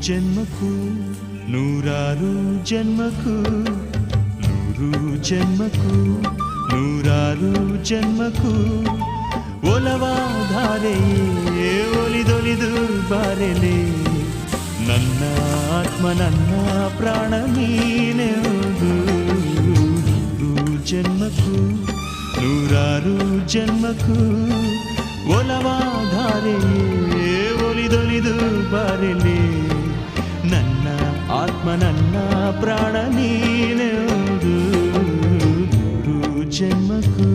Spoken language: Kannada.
ಜನ್ಮಕ್ಕೂ ನೂರಾರು ಜನ್ಮಕ್ಕೂ ನೂರು ಜನ್ಮಕ್ಕೂ ನೂರಾರು ಜನ್ಮಕ್ಕೂ ಒಲವಾಧಾರೆಯೇ ಒಲಿದೊಲಿದು ಬಾರೆಲೆ ನನ್ನ ಆತ್ಮ ನನ್ನ ಪ್ರಾಣ ನೀನೆಂದು ನೂರು ಜನ್ಮಕ್ಕೂ ನೂರಾರು ಜನ್ಮಕ್ಕೂ ಒಲವಾಧಾರೆಯೇ ಒಲಿದೊಲಿದು ಬಾರೆಲೆ ನನ್ನ ಆತ್ಮ ನನ್ನ ಪ್ರಾಣ ನೀನೆಂದು ನೂರು ಜನ್ಮಕ್ಕೂ